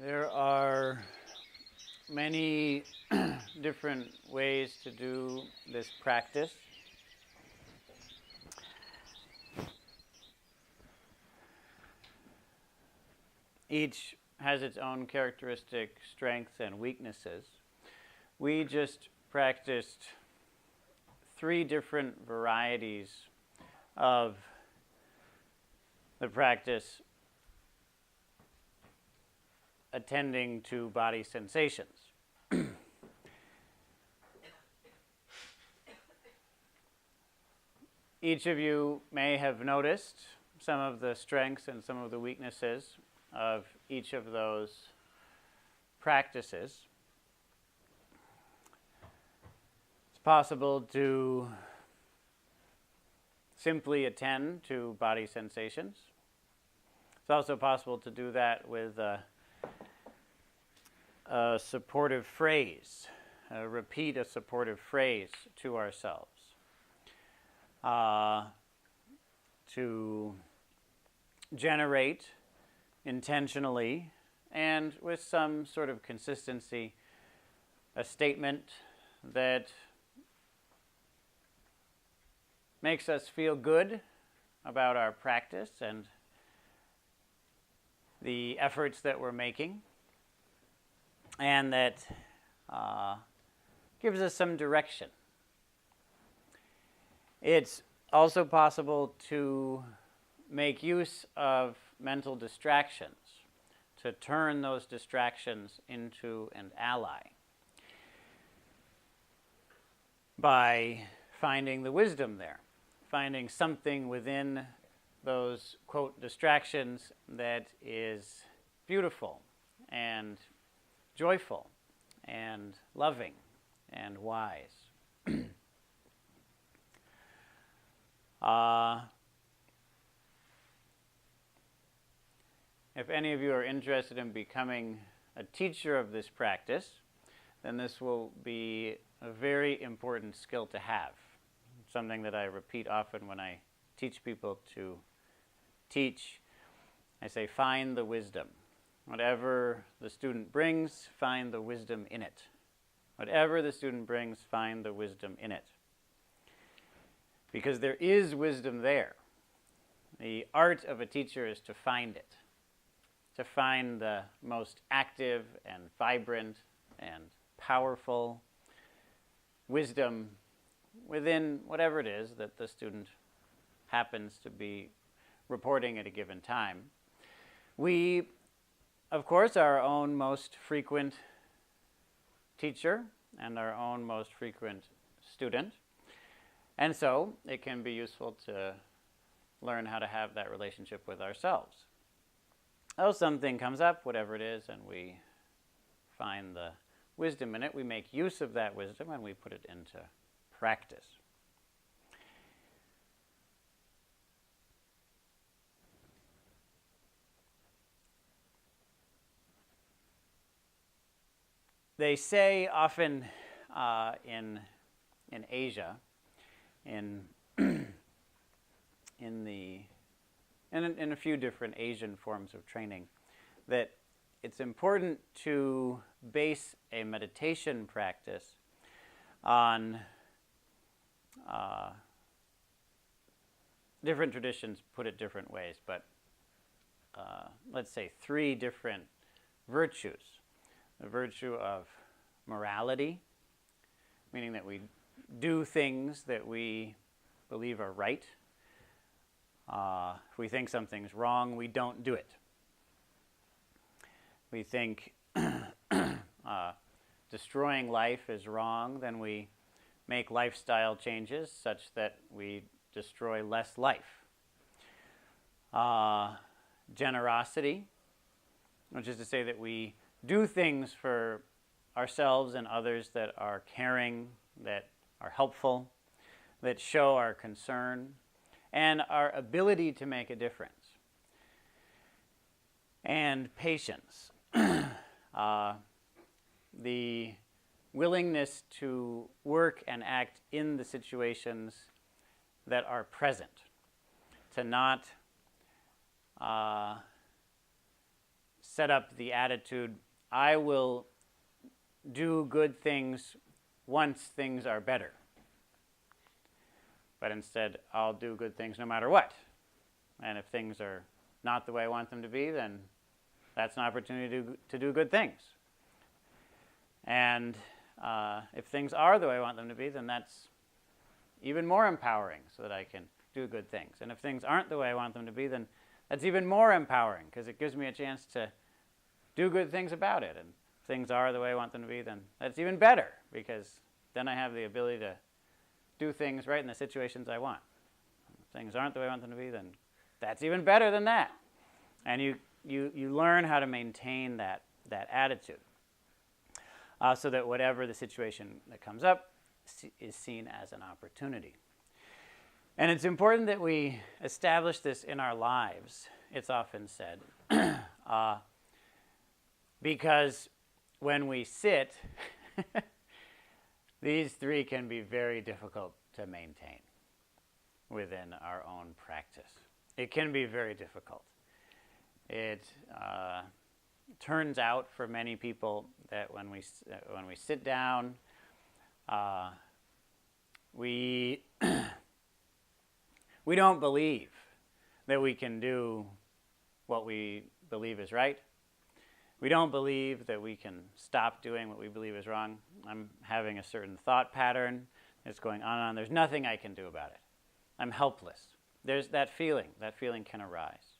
There are many different ways to do this practice. Each has its own characteristic strengths and weaknesses. We just practiced 3 different varieties of the practice attending to body sensations. Each of you may have noticed some of the strengths and some of the weaknesses of each of those practices. It's possible to simply attend to body sensations. It's also possible to do that with a supportive phrase, repeat a supportive phrase to ourselves, to generate intentionally and with some sort of consistency a statement that makes us feel good about our practice and the efforts that we're making, and that gives us some direction. It's also possible to make use of mental distractions, to turn those distractions into an ally by finding the wisdom there, finding something within those, quote, distractions that is beautiful and joyful and loving and wise. If any of you are interested in becoming a teacher of this practice, then this will be a very important skill to have. Something that I repeat often when I teach people to teach. I say, find the wisdom. Whatever the student brings, find the wisdom in it. Whatever the student brings, find the wisdom in it. Because there is wisdom there. The art of a teacher is to find it, to find the most active and vibrant and powerful wisdom within whatever it is that the student happens to be reporting at a given time. We, of course, are our own most frequent teacher and our own most frequent student. And so it can be useful to learn how to have that relationship with ourselves. Oh, something comes up, whatever it is, and we find the wisdom in it. We make use of that wisdom and we put it into practice. They say often in Asia, in a few different Asian forms of training, that it's important to base a meditation practice on different traditions put it different ways, but let's say 3 different virtues. The virtue of morality, meaning that we do things that we believe are right. If we think something's wrong, we don't do it. We think destroying life is wrong, then we make lifestyle changes such that we destroy less life. Generosity, which is to say that we do things for ourselves and others that are caring, that are helpful, that show our concern and our ability to make a difference. And patience, the willingness to work and act in the situations that are present, to not set up the attitude, I will do good things once things are better. But instead, I'll do good things no matter what. And if things are not the way I want them to be, then that's an opportunity to do good things. And if things are the way I want them to be, then that's even more empowering so that I can do good things. And if things aren't the way I want them to be, then that's even more empowering because it gives me a chance to do good things about it. And if things are the way I want them to be, then that's even better because then I have the ability to do things right in the situations I want. If things aren't the way I want them to be, then that's even better than that. And you learn how to maintain that attitude so that whatever the situation that comes up is seen as an opportunity. And it's important that we establish this in our lives, it's often said, because when we sit, these three can be very difficult to maintain within our own practice. It can be very difficult. It turns out for many people that when we sit down, we we don't believe that we can do what we believe is right. We don't believe that we can stop doing what we believe is wrong. I'm having a certain thought pattern that's going on and on. There's nothing I can do about it. I'm helpless. There's that feeling. That feeling can arise.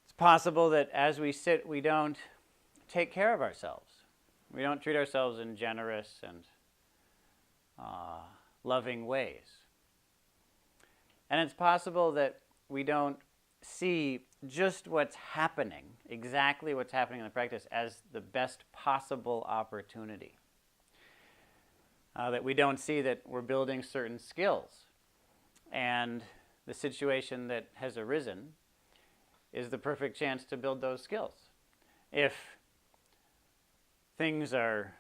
It's possible that as we sit, we don't take care of ourselves. We don't treat ourselves in generous and loving ways. And it's possible that we don't see just what's happening, exactly what's happening in the practice, as the best possible opportunity. That we don't see that we're building certain skills. And the situation that has arisen is the perfect chance to build those skills. If things are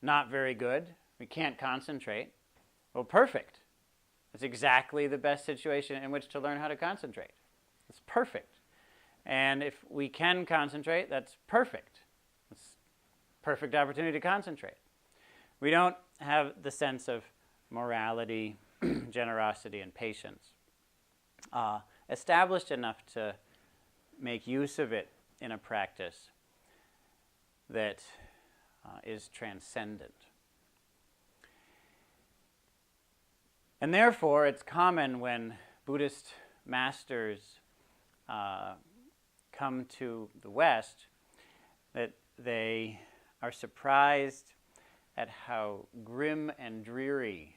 not very good, we can't concentrate, well, perfect. It's exactly the best situation in which to learn how to concentrate. It's perfect. And if we can concentrate, that's perfect. It's a perfect opportunity to concentrate. We don't have the sense of morality, generosity, and patience established enough to make use of it in a practice that is transcendent. And therefore, it's common when Buddhist masters come to the West that they are surprised at how grim and dreary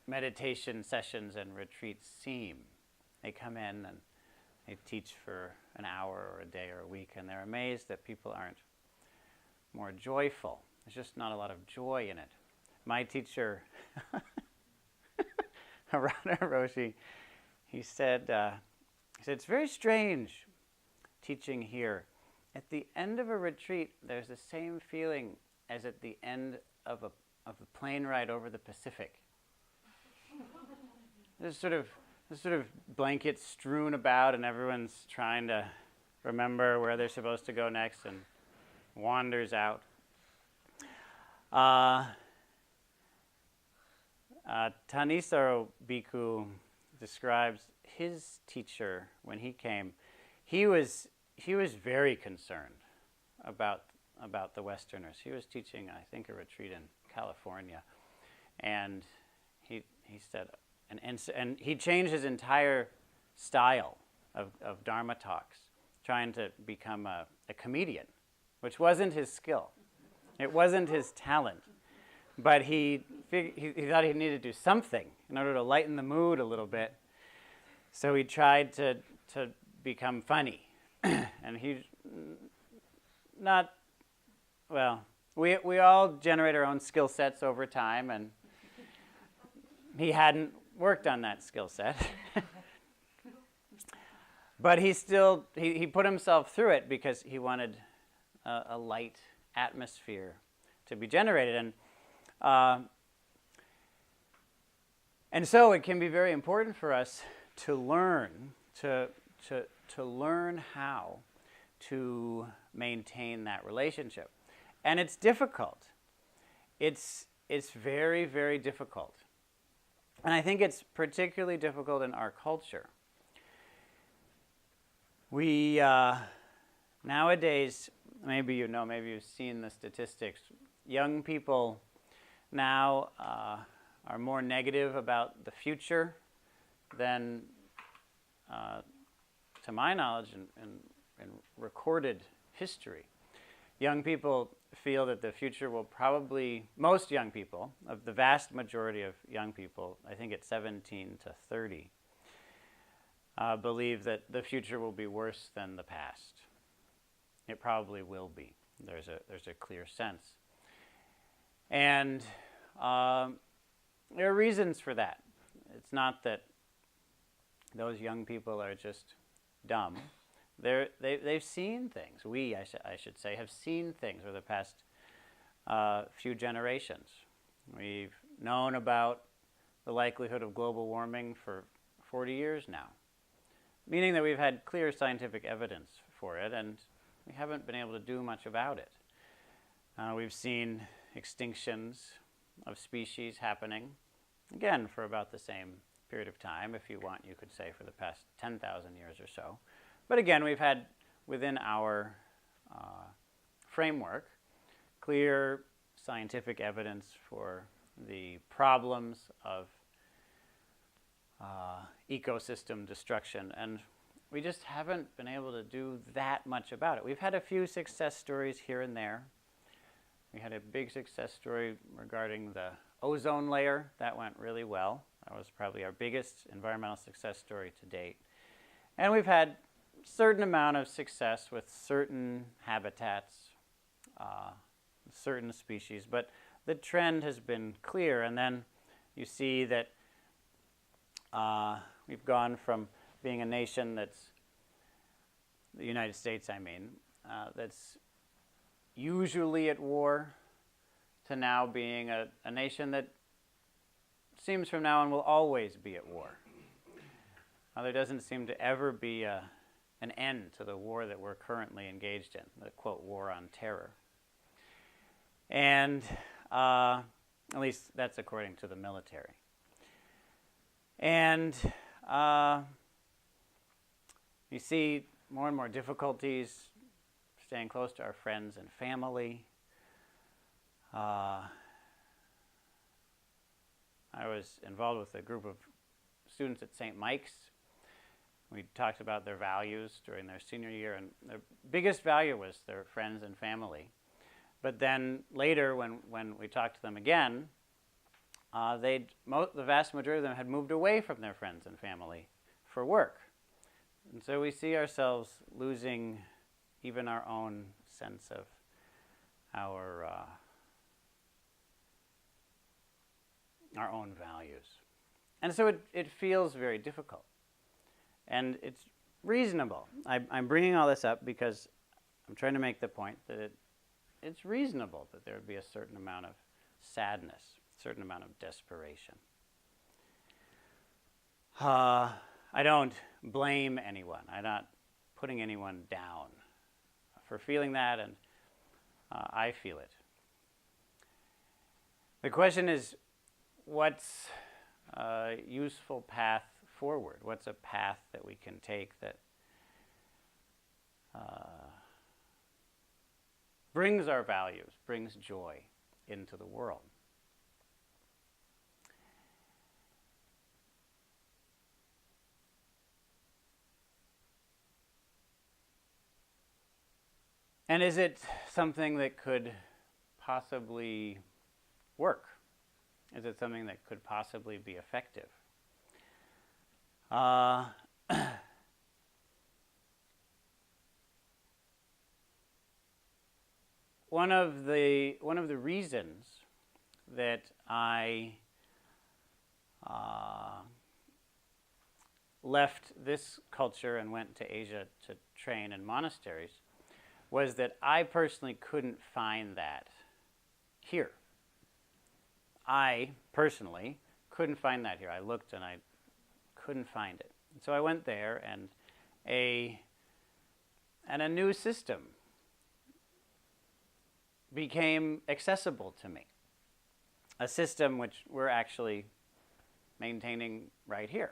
meditation sessions and retreats seem. They come in and they teach for an hour or a day or a week, and they're amazed that people aren't more joyful. There's just not a lot of joy in it. My teacher, Harada Roshi, he said, it's very strange teaching here. At the end of a retreat, there's the same feeling as at the end of a plane ride over the Pacific. There's sort of blankets strewn about, and everyone's trying to remember where they're supposed to go next and wanders out. Tanisaro Bhikkhu describes his teacher when he came. He was very concerned about the Westerners. He was teaching, I think, a retreat in California, and he said, and he changed his entire style of Dharma talks, trying to become a comedian, which wasn't his skill. It wasn't his talent, but he thought he needed to do something in order to lighten the mood a little bit. So he tried to become funny, and he's not, well, we all generate our own skill sets over time, and he hadn't worked on that skill set. But he still, he put himself through it because he wanted a light atmosphere to be generated. And And so it can be very important for us to learn, to learn how to maintain that relationship. And it's difficult. It's very, very difficult. And I think it's particularly difficult in our culture. We, nowadays, maybe you know, maybe you've seen the statistics, young people now are more negative about the future than, to my knowledge, in recorded history. Young people feel that the future will probably, most young people, of the vast majority of young people, I think it's 17 to 30, believe that the future will be worse than the past. It probably will be. There's a clear sense. And there are reasons for that. It's not that those young people are just dumb. They've seen things. We, I should say, have seen things over the past few generations. We've known about the likelihood of global warming for 40 years now, meaning that we've had clear scientific evidence for it, and we haven't been able to do much about it. We've seen extinctions of species happening, again, for about the same period of time. If you want, you could say for the past 10,000 years or so. But again, we've had within our framework clear scientific evidence for the problems of ecosystem destruction, and we just haven't been able to do that much about it. We've had a few success stories here and there. We had a big success story regarding the ozone layer. That went really well. That was probably our biggest environmental success story to date. And we've had certain amount of success with certain habitats, certain species, but the trend has been clear. And then you see that we've gone from being a nation that's, the United States I mean, that's usually at war, to now being a nation that seems from now on will always be at war. There doesn't seem to ever be an end to the war that we're currently engaged in, the, quote, war on terror. And at least that's according to the military. And you see more and more difficulties staying close to our friends and family. I was involved with a group of students at St. Mike's. We talked about their values during their senior year, and their biggest value was their friends and family. But then later, when we talked to them again, the vast majority of them had moved away from their friends and family for work. And so we see ourselves losing even our own sense of our own values. And so it feels very difficult. And it's reasonable. I'm bringing all this up because I'm trying to make the point that it's reasonable that there would be a certain amount of sadness, a certain amount of desperation. I don't blame anyone. I'm not putting anyone down for feeling that, and I feel it. The question is, what's a useful path forward? What's a path that we can take that brings our values, brings joy into the world? And is it something that could possibly work? Is it something that could possibly be effective? One of the reasons that I left this culture and went to Asia to train in monasteries was that I personally couldn't find that here. I personally couldn't find that here. I looked and I couldn't find it. So I went there, and a new system became accessible to me. A system which we're actually maintaining right here.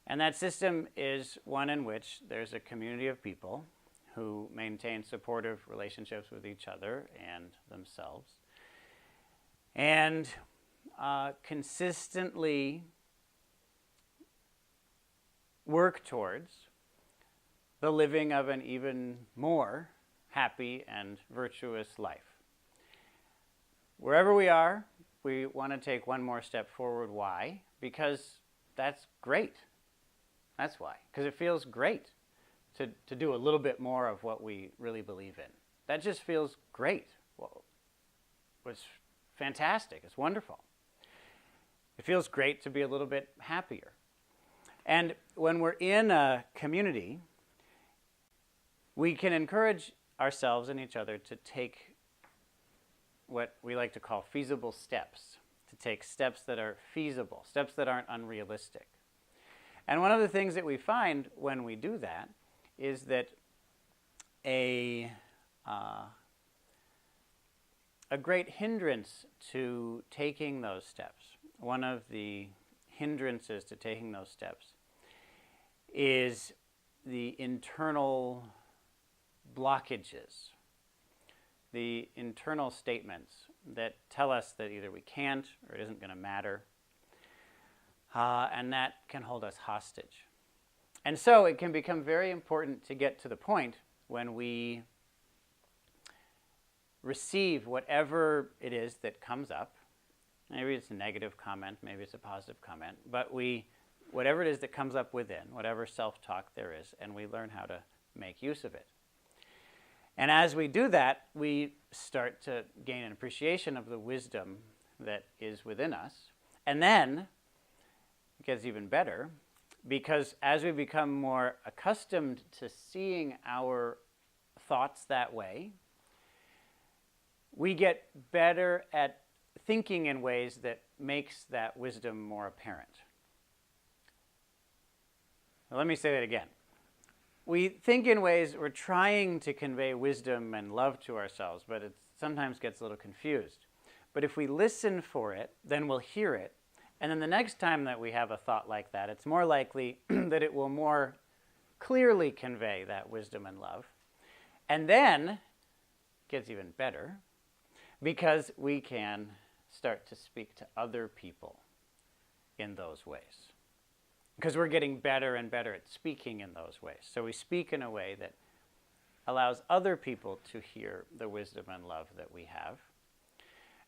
And that system is one in which there's a community of people who maintain supportive relationships with each other and themselves, and consistently work towards the living of an even more happy and virtuous life. Wherever we are, we want to take one more step forward. Why? Because that's great. That's why. Because it feels great to do a little bit more of what we really believe in. That just feels great. Well, it's fantastic. It's wonderful. It feels great to be a little bit happier. And when we're in a community, we can encourage ourselves and each other to take what we like to call feasible steps, to take steps that are feasible, steps that aren't unrealistic. And one of the things that we find when we do that is that a great hindrance to taking those steps, one of the hindrances to taking those steps, is the internal blockages, the internal statements that tell us that either we can't or it isn't going to matter, and that can hold us hostage. And so it can become very important to get to the point when we receive whatever it is that comes up. Maybe it's a negative comment, maybe it's a positive comment, but whatever it is that comes up within, whatever self-talk there is, and we learn how to make use of it. And as we do that, we start to gain an appreciation of the wisdom that is within us. And then it gets even better, because as we become more accustomed to seeing our thoughts that way, we get better at thinking in ways that makes that wisdom more apparent. Now, let me say that again. We think in ways we're trying to convey wisdom and love to ourselves, but it sometimes gets a little confused. But if we listen for it, then we'll hear it. And then the next time that we have a thought like that, it's more likely that it will more clearly convey that wisdom and love. And then it gets even better, because we can start to speak to other people in those ways. Because we're getting better and better at speaking in those ways. So we speak in a way that allows other people to hear the wisdom and love that we have.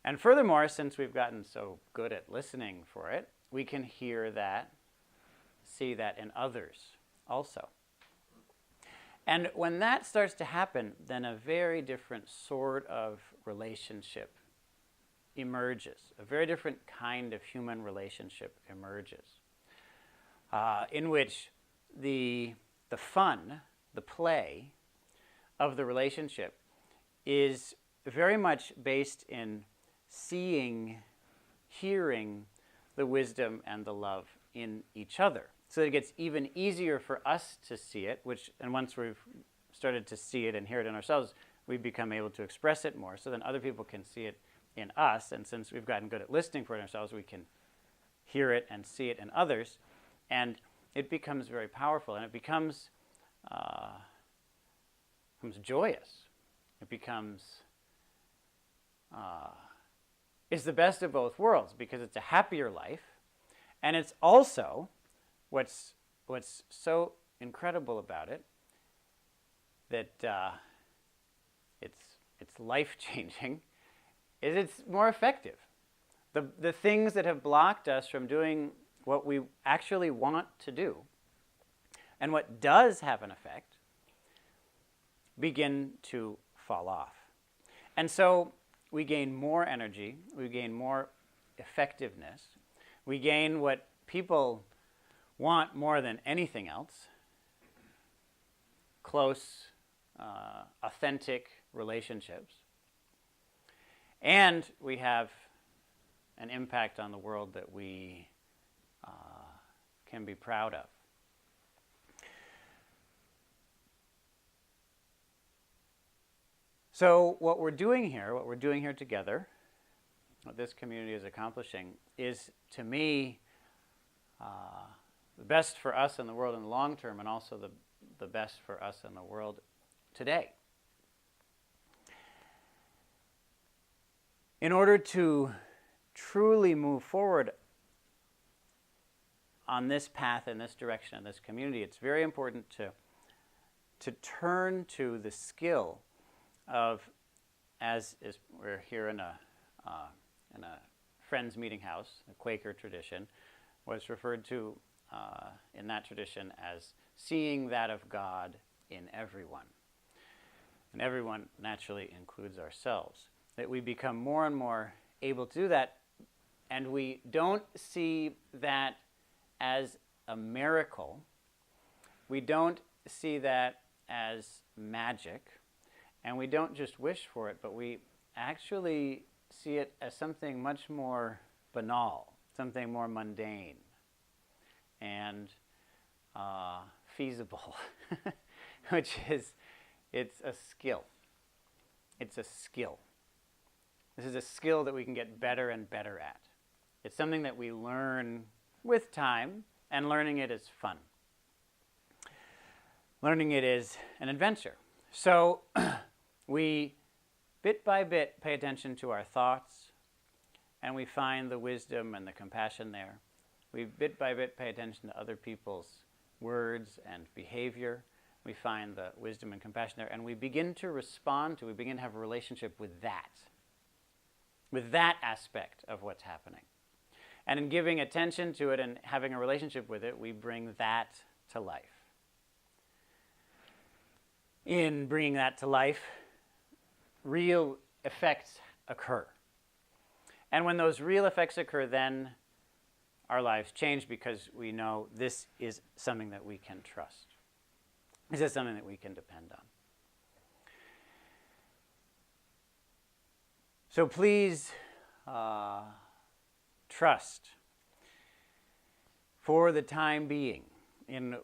And furthermore, since we've gotten so good at listening for it, we can hear that, see that in others also. And when that starts to happen, then a very different sort of relationship emerges. A very different kind of human relationship emerges, in which the fun, the play of the relationship is very much based in seeing, hearing the wisdom and the love in each other. So that it gets even easier for us to see it, and once we've started to see it and hear it in ourselves, we become able to express it more, so then other people can see it in us. And since we've gotten good at listening for it ourselves, we can hear it and see it in others, and it becomes very powerful, and it becomes joyous. It becomes it's the best of both worlds, because it's a happier life, and it's also what's so incredible about it, that it's life-changing, is it's more effective. The things that have blocked us from doing what we actually want to do, and what does have an effect, begin to fall off. And so we gain more energy, we gain more effectiveness, we gain what people want more than anything else: close, authentic relationships. And we have an impact on the world that we can be proud of. So what we're doing here together, what this community is accomplishing, is, to me, the best for us in the world in the long term, and also the best for us in the world today. In order to truly move forward on this path, in this direction, in this community, it's very important to turn to the skill of, as is, we're here in a Friends meeting house, a Quaker tradition, was referred to in that tradition as seeing that of God in everyone. And everyone naturally includes ourselves. That we become more and more able to do that, and we don't see that as a miracle. We don't see that as magic, and we don't just wish for it, but we actually see it as something much more banal, something more mundane and feasible, which is, it's a skill. It's a skill. This is a skill that we can get better and better at. It's something that we learn with time, and learning it is fun. Learning it is an adventure. So we, bit by bit, pay attention to our thoughts, and we find the wisdom and the compassion there. We, bit by bit, pay attention to other people's words and behavior. We find the wisdom and compassion there, and we begin to respond to, we begin to have a relationship with that aspect of what's happening. And in giving attention to it and having a relationship with it, we bring that to life. In bringing that to life, real effects occur. And when those real effects occur, then our lives change, because we know this is something that we can trust. This is something that we can depend on. So please trust, for the time being, in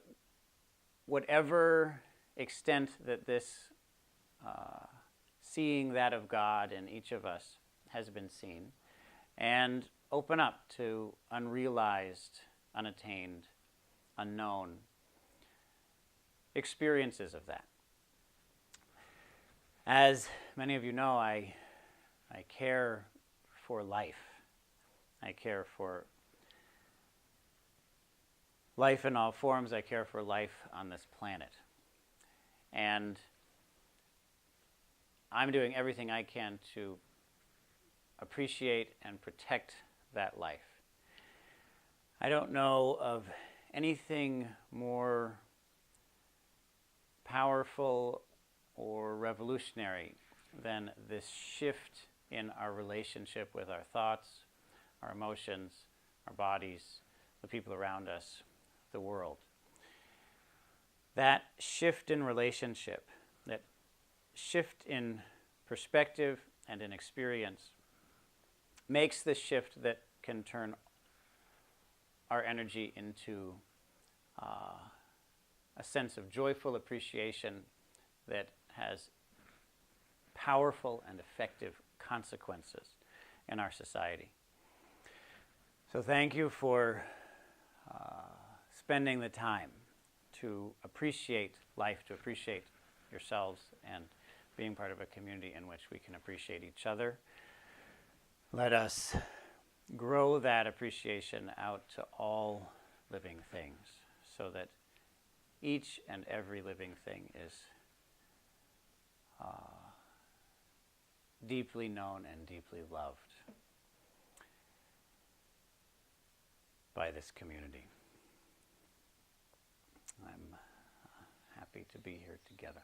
whatever extent that this seeing that of God in each of us has been seen, and open up to unrealized, unattained, unknown experiences of that. As many of you know, I care for life. I care for life in all forms. I care for life on this planet. And I'm doing everything I can to appreciate and protect that life. I don't know of anything more powerful or revolutionary than this shift in our relationship with our thoughts, our emotions, our bodies, the people around us, the world. That shift in relationship, that shift in perspective and in experience, makes this shift that can turn our energy into a sense of joyful appreciation that has powerful and effective consequences in our society. So thank you for spending the time to appreciate life, to appreciate yourselves, and being part of a community in which we can appreciate each other. Let us grow that appreciation out to all living things, so that each and every living thing is deeply known and deeply loved by this community. I'm happy to be here together.